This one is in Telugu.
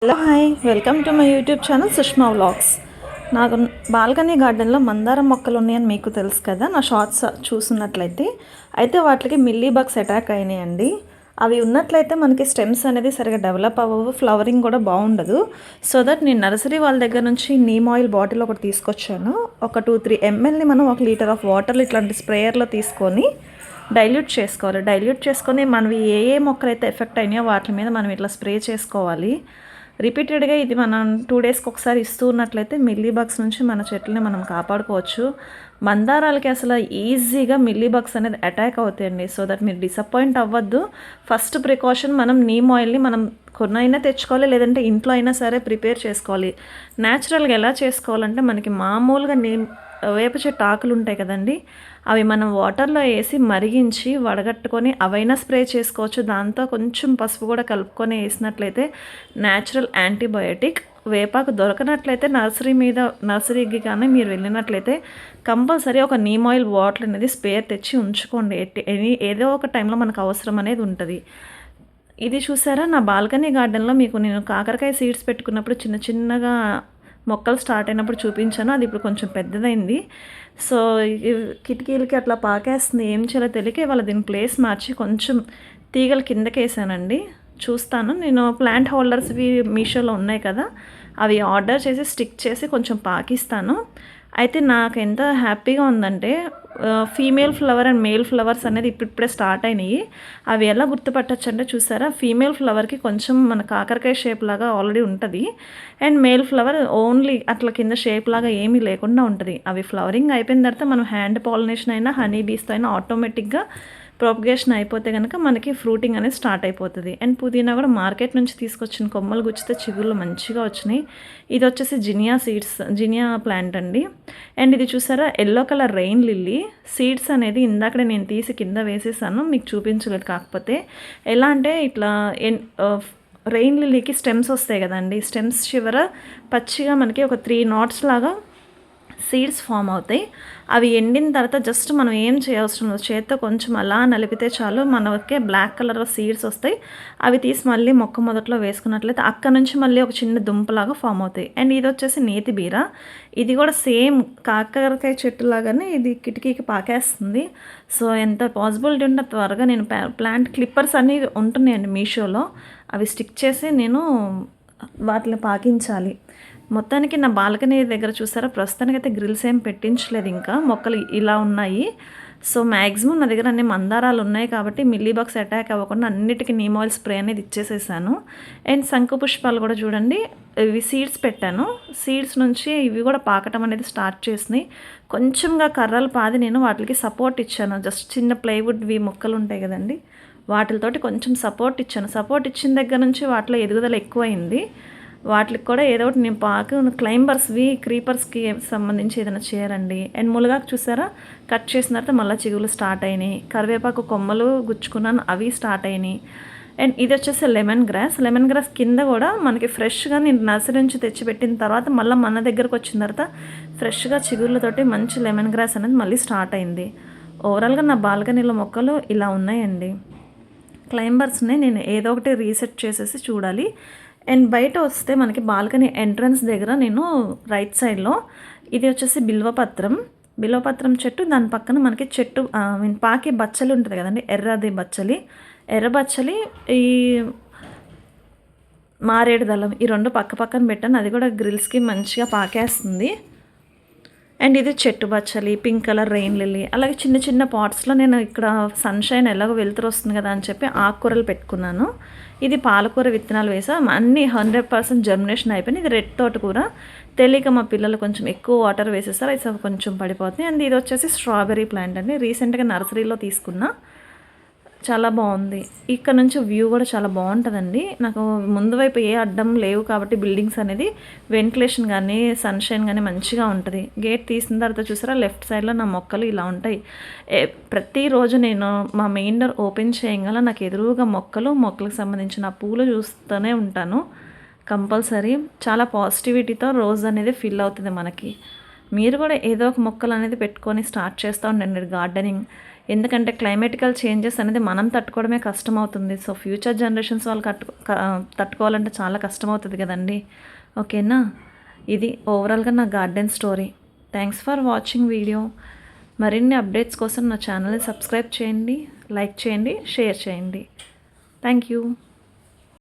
Hello hi welcome to my YouTube channel Sushma vlogs. నాకు బాల్కనీ గార్డెన్లో మందారం మొక్కలు ఉన్నాయని మీకు తెలుసు కదా, నా షార్ట్స్ చూస్తున్నట్లయితే. అయితే వాటికి మిల్లీ బగ్స్ అటాక్ అయినాయండి. అవి ఉన్నట్లయితే మనకి స్టెమ్స్ అనేది సరిగా డెవలప్ అవ్వవు, ఫ్లవరింగ్ కూడా బాగుండదు. సో దట్ నేను నర్సరీ వాళ్ళ దగ్గర నుంచి నీమ్ ఆయిల్ బాటిల్ ఒకటి తీసుకొచ్చాను. ఒక 2-3 mlని మనం 1 లీటర్ ఆఫ్ వాటర్లో ఇట్లాంటి స్ప్రేయర్లో తీసుకొని డైల్యూట్ చేసుకోవాలి. డైల్యూట్ చేసుకొని మనవి ఏ మొక్కలైతే ఎఫెక్ట్ అయినాయో వాటి మీద మనం ఇట్లా స్ప్రే చేసుకోవాలి. రిపీటెడ్గా ఇది మనం 2 డేస్కి ఒకసారి ఇస్తూ ఉన్నట్లయితే మిల్లీ బగ్స్ నుంచి మన చెట్లని మనం కాపాడుకోవచ్చు. మందారాలకి అసలు ఈజీగా మిల్లీ బగ్స్ అనేది అటాక్ అవుతాయండి. సో దట్ మీరు డిసప్పాయింట్ అవ్వద్దు. ఫస్ట్ ప్రికాషన్ మనం నీమ్ ఆయిల్ని మనం కొన్నైనా తెచ్చుకోవాలి, లేదంటే ఇంట్లో అయినా సరే ప్రిపేర్ చేసుకోవాలి. న్యాచురల్గా ఎలా చేసుకోవాలంటే మనకి మామూలుగా వేప చెట్టు ఆకులు ఉంటాయి కదండి, అవి మనం వాటర్లో వేసి మరిగించి వడగట్టుకొని అవైనా స్ప్రే చేసుకోవచ్చు. దాంతో కొంచెం పసుపు కూడా కలుపుకొని వేసినట్లయితే న్యాచురల్ యాంటీబయోటిక్. వేపాకు దొరకనట్లయితే నర్సరీకి కానీ మీరు వెళ్ళినట్లయితే కంపల్సరీ ఒక నీమ్ ఆయిల్ బాటిల్ అనేది స్పేర్ తెచ్చి ఉంచుకోండి. ఏదో ఒక టైంలో మనకు అవసరం అనేది ఉంటుంది. ఇది చూసారా, నా బాల్కనీ గార్డెన్లో మీకు నేను కాకరకాయ సీడ్స్ పెట్టుకున్నప్పుడు చిన్న చిన్నగా మొక్కలు స్టార్ట్ అయినప్పుడు చూపించాను. అది ఇప్పుడు కొంచెం పెద్దదైంది. సో కిటికీలకి అట్లా పాకేస్తుంది, ఏం చేయాలో తెలియక ఇవాళ దీని ప్లేస్ మార్చి కొంచెం తీగలు కిందకేసానండి. చూస్తాను, నేను ప్లాంట్ హోల్డర్స్వి మీషోలో ఉన్నాయి కదా, అవి ఆర్డర్ చేసి స్టిక్ చేసి కొంచెం పాకిస్తాను. అయితే నాకు ఎంత హ్యాపీగా ఉందంటే female flower and male flowers అనేది ఇప్పుడిప్పుడే స్టార్ట్ అయినాయి. అవి ఎలా గుర్తుపట్టచ్చు అంటే చూసారా, ఫీమేల్ ఫ్లవర్కి కొంచెం మన కాకరకాయ షేప్ లాగా ఆల్రెడీ ఉంటుంది, అండ్ మేల్ ఫ్లవర్ ఓన్లీ అట్లా కింద షేప్ లాగా ఏమీ లేకుండా ఉంటుంది. అవి ఫ్లవరింగ్ అయిపోయిన తర్వాత మనం హ్యాండ్ పాలినేషన్ అయినా హనీ బీస్తో అయినా ఆటోమేటిక్గా ప్రొపగేషన్ అయిపోతే కనుక మనకి ఫ్రూటింగ్ అనేది స్టార్ట్ అయిపోతుంది. అండ్ పుదీనా కూడా మార్కెట్ నుంచి తీసుకొచ్చిన కొమ్మలు గుచ్చితే చిగుళ్ళు మంచిగా వచ్చినాయి. ఇది వచ్చేసి జినియా ప్లాంట్ అండి. అండ్ ఇది చూసారా, yellow colour rain lily seeds అనేది ఇందాకడే నేను తీసి కింద వేసేసాను, మీకు చూపించలేదు. కాకపోతే ఎలా అంటే ఇట్లా రెయిన్ లిల్లీకి స్టెమ్స్ వస్తాయి కదండి, స్టెమ్స్ చివర పచ్చిగా మనకి ఒక 3 knots లాగా సీడ్స్ ఫామ్ అవుతాయి. అవి ఎండిన తర్వాత జస్ట్ మనం ఏం చేయవసరం లేదు, చేత్తో కొంచెం అలా నలిపితే చాలు మనకే బ్లాక్ కలర్ సీడ్స్ వస్తాయి. అవి తీసి మళ్ళీ మొక్క మొదట్లో వేసుకున్నట్లయితే అక్కడ నుంచి మళ్ళీ ఒక చిన్న దుంపలాగా ఫామ్ అవుతాయి. అండ్ ఇది వచ్చేసి నేతి బీర. ఇది కూడా సేమ్ కాకరకాయ చెట్టు లాగానే ఇది కిటికీకి పాకేస్తుంది. సో ఎంత పాసిబిలిటీ ఉంటే త్వరగా నేను ప్లాంట్ క్లిప్పర్స్ అన్నీ ఉంటున్నాయండి మీషోలో, అవి స్టిక్ చేసి నేను వాటిని పాకించాలి. మొత్తానికి నా బాల్కనీ దగ్గర చూసారా, ప్రస్తుతానికైతే గ్రిల్స్ ఏం పెట్టించలేదు, ఇంకా మొక్కలు ఇలా ఉన్నాయి. సో మ్యాక్సిమం నా దగ్గర అన్ని మందారాలు ఉన్నాయి కాబట్టి మిల్లీ బగ్స్ అటాక్ అవ్వకుండా అన్నిటికీ నీమ్ ఆయిల్ స్ప్రే అనేది ఇచ్చేసేసాను. అండ్ శంకు పుష్పాలు కూడా చూడండి, ఇవి సీడ్స్ పెట్టాను, సీడ్స్ నుంచి ఇవి కూడా పాకటం అనేది స్టార్ట్ చేసినాయి. కొంచెంగా కర్రలు పాది నేను వాటికి సపోర్ట్ ఇచ్చాను. జస్ట్ చిన్న ప్లైవుడ్వి మొక్కలు ఉంటాయి కదండి, వాటితోటి కొంచెం సపోర్ట్ ఇచ్చాను. సపోర్ట్ ఇచ్చిన దగ్గర నుంచి వాటిలో ఎదుగుదల ఎక్కువైంది. వాటికి కూడా ఏదో ఒకటి నేను క్లైంబర్స్వి క్రీపర్స్కి సంబంధించి ఏదైనా చేయాలండి. అండ్ మునగాకు చూసారా, కట్ చేసిన తర్వాత మళ్ళీ చిగులు స్టార్ట్ అయినాయి. కరివేపాకు కొమ్మలు గుచ్చుకున్నాను, అవి స్టార్ట్ అయినాయి. అండ్ ఇది వచ్చేసి లెమన్ గ్రాస్ కింద కూడా మనకి ఫ్రెష్గా నేను నర్సరీ నుంచి తెచ్చిపెట్టిన తర్వాత మళ్ళీ మన దగ్గరకు వచ్చిన తర్వాత ఫ్రెష్గా చిగుళ్ళతోటి మంచి లెమన్ గ్రాస్ అనేది మళ్ళీ స్టార్ట్ అయింది. ఓవరాల్గా నా బాల్కనీలో మొక్కలు ఇలా ఉన్నాయండి. క్లైంబర్స్ని నేను ఏదో ఒకటి రీసెట్ చేసేసి చూడాలి. అండ్ బయట వస్తే మనకి బాల్కనీ ఎంట్రన్స్ దగ్గర నేను రైట్ సైడ్లో ఇది వచ్చేసి బిల్వపత్రం చెట్టు, దాని పక్కన మనకి చెట్టు పాకే బచ్చలి ఉంటుంది కదండి, ఎర్ర బచ్చలి, ఈ మారేడు దళం, ఈ 2 పక్కన పెట్టాను. అది కూడా గ్రిల్స్కి మంచిగా పాకేస్తుంది. అండ్ ఇది చెట్టు బచ్చలి, పింక్ కలర్ రెయిన్ లిల్లీ. అలాగే చిన్న చిన్న పాట్స్లో నేను ఇక్కడ సన్షైన్ ఎలాగో వెలుతురు వస్తుంది కదా అని చెప్పి ఆకుకూరలు పెట్టుకున్నాను. ఇది పాలకూర విత్తనాలు వేసా, అన్నీ 100% జర్మినేషన్ అయిపోయింది. ఇది రెడ్ తోటకూర, తెలియక మా పిల్లలు కొంచెం ఎక్కువ వాటర్ వేసేస్తారు, అది కొంచెం పడిపోతుంది. అండ్ ఇది వచ్చేసి స్ట్రాబెర్రీ ప్లాంట్ అండి, రీసెంట్గా నర్సరీలో తీసుకున్నా, చాలా బాగుంది. ఇక్కడ నుంచి వ్యూ కూడా చాలా బాగుంటుందండి. నాకు ముందు వైపు ఏ అడ్డం లేవు కాబట్టి బిల్డింగ్స్ అనేది వెంటిలేషన్ కానీ సన్షైన్ కానీ మంచిగా ఉంటుంది. గేట్ తీసిన తర్వాత చూసారా, లెఫ్ట్ సైడ్లో నా మొక్కలు ఇలా ఉంటాయి. ప్రతిరోజు నేను మా మెయిన్ డోర్ ఓపెన్ చేయగల నాకు ఎదురుగా మొక్కలకు సంబంధించిన పూలు చూస్తూనే ఉంటాను కంపల్సరీ. చాలా పాజిటివిటీతో రోజు అనేది ఫిల్ అవుతుంది మనకి. మీరు కూడా ఏదో ఒక మొక్కలు అనేది పెట్టుకొని స్టార్ట్ చేస్తూ ఉండండి గార్డెనింగ్. ఎందుకంటే క్లైమేటికల్ చేంజెస్ అనేది మనం తట్టుకోవడమే కష్టమవుతుంది. సో ఫ్యూచర్ జనరేషన్స్ వాళ్ళు తట్టుకోవాలంటే చాలా కష్టమవుతుంది కదండి. ఓకేనా, ఇది ఓవరాల్గా నా garden story. Thanks for watching video. మరిన్ని అప్డేట్స్ కోసం నా ఛానల్ని సబ్స్క్రైబ్ చేయండి, లైక్ చేయండి, షేర్ చేయండి. Thank you.